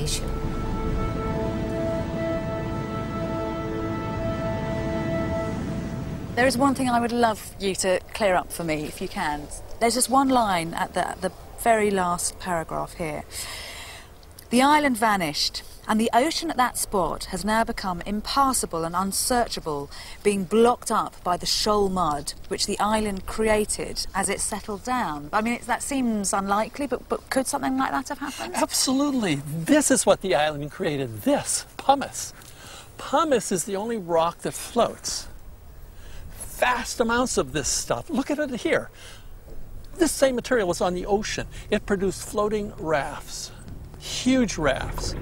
civilization. There is one thing I would love you to clear up for me, if you can. There's just one line at the very last paragraph here. The island vanished, and the ocean at that spot has now become impassable and unsearchable, being blocked up by the shoal mud which the island created as it settled down. I mean, that seems unlikely, but could something like that have happened? Absolutely. This is what the island created. This, pumice. Pumice is the only rock that floats. Vast amounts of this stuff. Look at it here. This same material was on the ocean. It produced floating rafts. Huge rafts.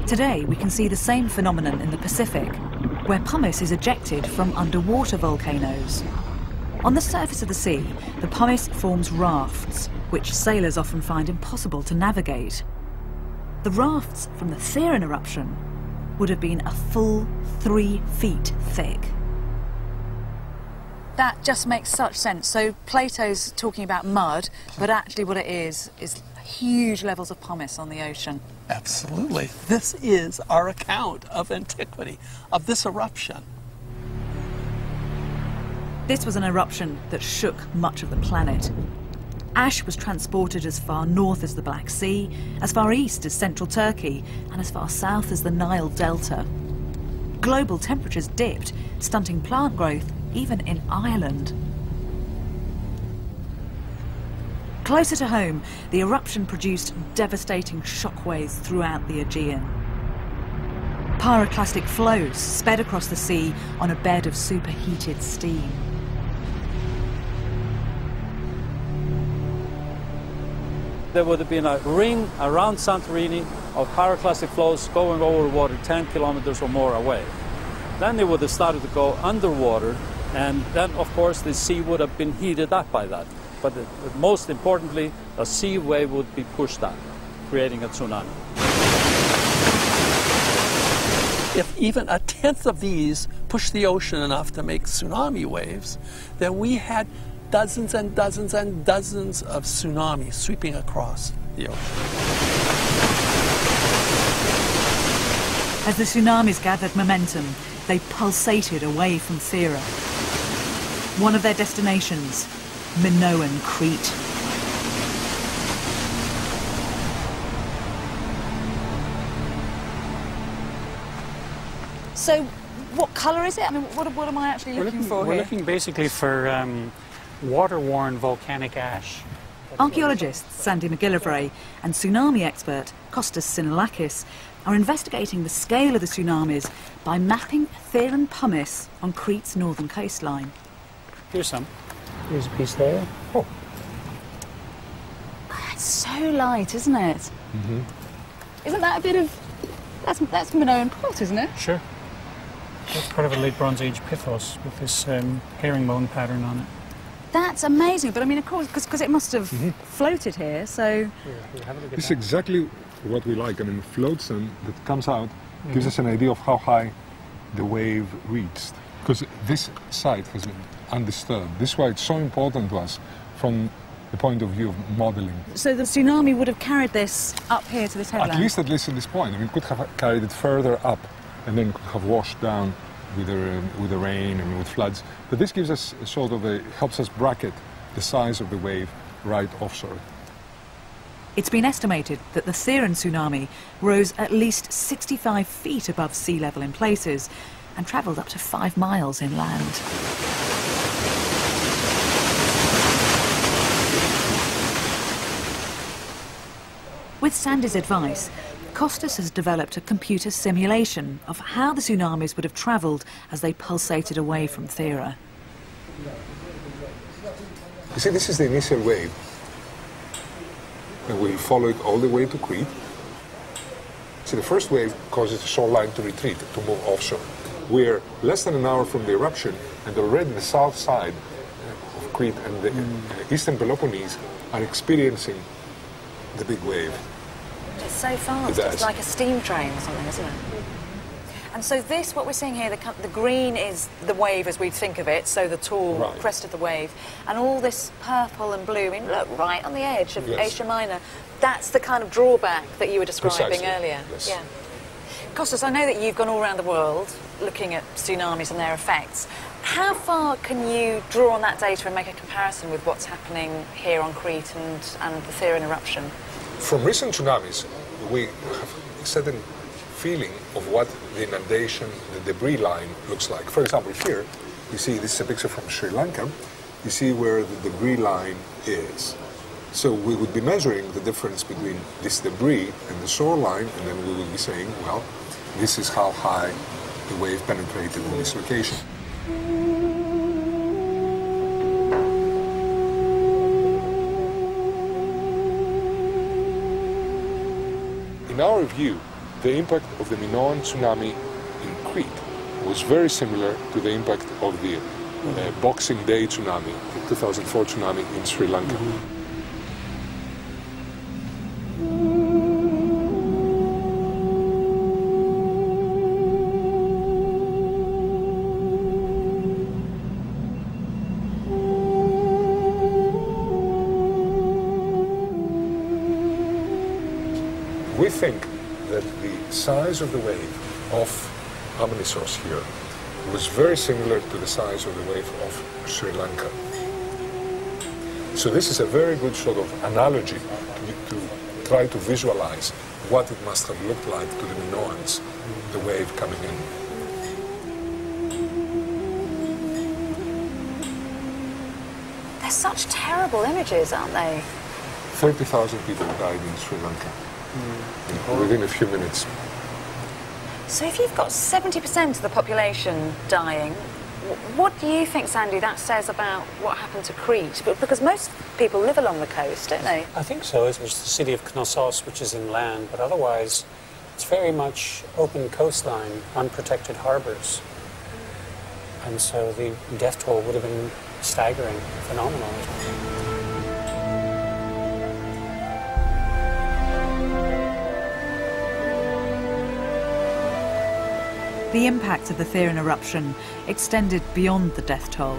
Today we can see the same phenomenon in the Pacific, where pumice is ejected from underwater volcanoes. On the surface of the sea, the pumice forms rafts, which sailors often find impossible to navigate. The rafts from the Theran eruption would have been a full 3 feet thick. That just makes such sense. So Plato's talking about mud, but actually what it is huge levels of pumice on the ocean. Absolutely. This is our account of antiquity, of this eruption. This was an eruption that shook much of the planet. Ash was transported as far north as the Black Sea, as far east as central Turkey, and as far south as the Nile Delta. Global temperatures dipped, stunting plant growth even in Ireland. Closer to home, the eruption produced devastating shockwaves throughout the Aegean. Pyroclastic flows sped across the sea on a bed of superheated steam. There would have been a ring around Santorini of pyroclastic flows going over the water 10 kilometers or more away. Then they would have started to go underwater, and then, of course, the sea would have been heated up by that. But most importantly, a sea wave would be pushed up, creating a tsunami. If even a tenth of these pushed the ocean enough to make tsunami waves, then we had dozens and dozens and dozens of tsunamis sweeping across the ocean. As the tsunamis gathered momentum, they pulsated away from Thera. One of their destinations, Minoan Crete. So, what colour is it? I mean, what am I actually looking for here? We're looking basically for water-worn volcanic ash. Archaeologists Sandy McGillivray and tsunami expert Kostas Sinolakis are investigating the scale of the tsunamis by mapping Theran pumice on Crete's northern coastline. Here's some. Here's a piece there. Oh. It's so light, isn't it? Mm-hmm. Isn't that a bit of... That's Minoan pot, isn't it? Sure. That's part of a late Bronze Age pithos with this herringbone pattern on it. That's amazing, but I mean, of course, because it must have floated here, so... This is exactly what we like. I mean, floats and that comes out gives us an idea of how high the wave reached. Because this site has been undisturbed. This is why it's so important to us from the point of view of modelling. So the tsunami would have carried this up here to this headland? At least at this point. I mean, it could have carried it further up and then could have washed down with the rain and with floods. But this gives us a sort of helps us bracket the size of the wave right offshore. It's been estimated that the Theran tsunami rose at least 65 feet above sea level in places and travelled up to 5 miles inland. With Sandy's advice, Kostas has developed a computer simulation of how the tsunamis would have travelled as they pulsated away from Thera. You see, this is the initial wave. And we'll follow it all the way to Crete. See, the first wave causes the shoreline to retreat, to move offshore. We're less than an hour from the eruption, and already the south side of Crete and the eastern Peloponnese are experiencing the big wave. It's so fast, it's like a steam train or something, isn't it? And so this, what we're seeing here, the green is the wave as we think of it, so the tall crest of the wave. And all this purple and blue, I mean, look, right on the edge of Asia Minor. That's the kind of drawback that you were describing earlier. Yes. Yeah. Kostas, I know that you've gone all around the world looking at tsunamis and their effects. How far can you draw on that data and make a comparison with what's happening here on Crete and the Therian eruption? From recent tsunamis, we have a certain feeling of what the inundation, the debris line looks like. For example, here, you see, this is a picture from Sri Lanka. You see where the debris line is. So we would be measuring the difference between this debris and the shoreline, and then we would be saying, well, this is how high the wave penetrated in this location. In our view, the impact of the Minoan tsunami in Crete was very similar to the impact of the Boxing Day tsunami, the 2004 tsunami in Sri Lanka. We think that the size of the wave of Amnisos here was very similar to the size of the wave of Sri Lanka. So this is a very good sort of analogy to try to visualize what it must have looked like to the Minoans, the wave coming in. They're such terrible images, aren't they? 30,000 people died in Sri Lanka within a few minutes. So if you've got 70% of the population dying, what do you think, Sandy, that says about what happened to Crete? Because most people live along the coast, don't they? I think so. It was the city of Knossos, which is inland, but otherwise it's very much open coastline, unprotected harbors. And so the death toll would have been staggering, phenomenal. The impact of the Therian eruption extended beyond the death toll.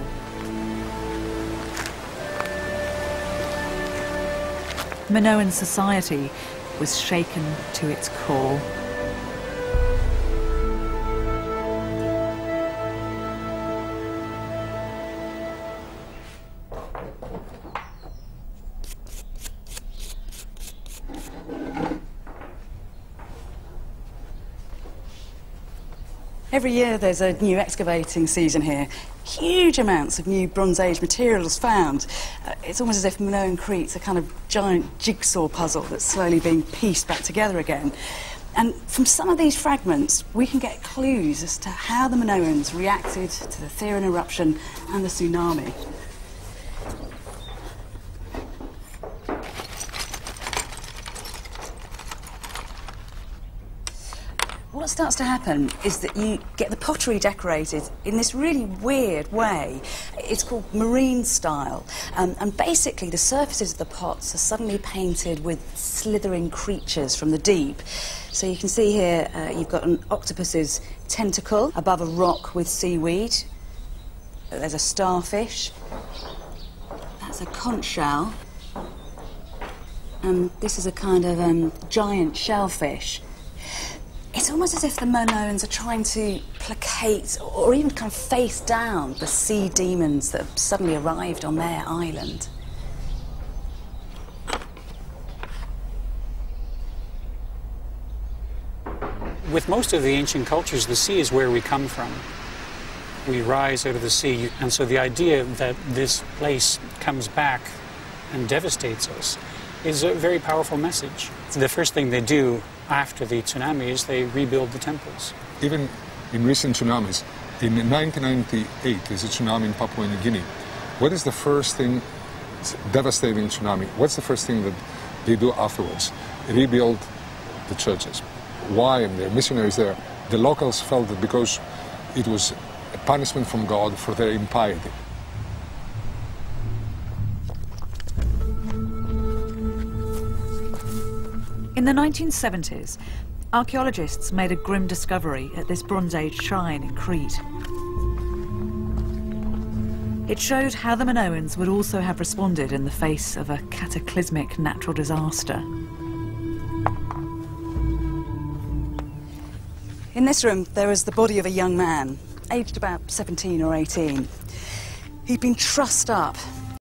Minoan society was shaken to its core. Every year there's a new excavating season here. Huge amounts of new Bronze Age materials found. It's almost as if Minoan Crete's a kind of giant jigsaw puzzle that's slowly being pieced back together again. And from some of these fragments, we can get clues as to how the Minoans reacted to the Therian eruption and the tsunami. What starts to happen is that you get the pottery decorated in this really weird way. It's called marine style, and basically the surfaces of the pots are suddenly painted with slithering creatures from the deep. So you can see here you've got an octopus's tentacle above a rock with seaweed. There's a starfish. That's a conch shell. And this is a kind of giant shellfish. It's almost as if the Minoans are trying to placate or even kind of face down the sea demons that have suddenly arrived on their island. With most of the ancient cultures, the sea is where we come from. We rise out of the sea, and so the idea that this place comes back and devastates us is a very powerful message. The first thing they do after the tsunami is they rebuild the temples. Even in recent tsunamis, in 1998, there's a tsunami in Papua New Guinea. What is the first thing, devastating tsunami, what's the first thing that they do afterwards? Rebuild the churches. Why? And there are missionaries there. The locals felt that because it was a punishment from God for their impiety. In the 1970s, archaeologists made a grim discovery at this Bronze Age shrine in Crete. It showed how the Minoans would also have responded in the face of a cataclysmic natural disaster. In this room, there is the body of a young man, aged about 17 or 18. He'd been trussed up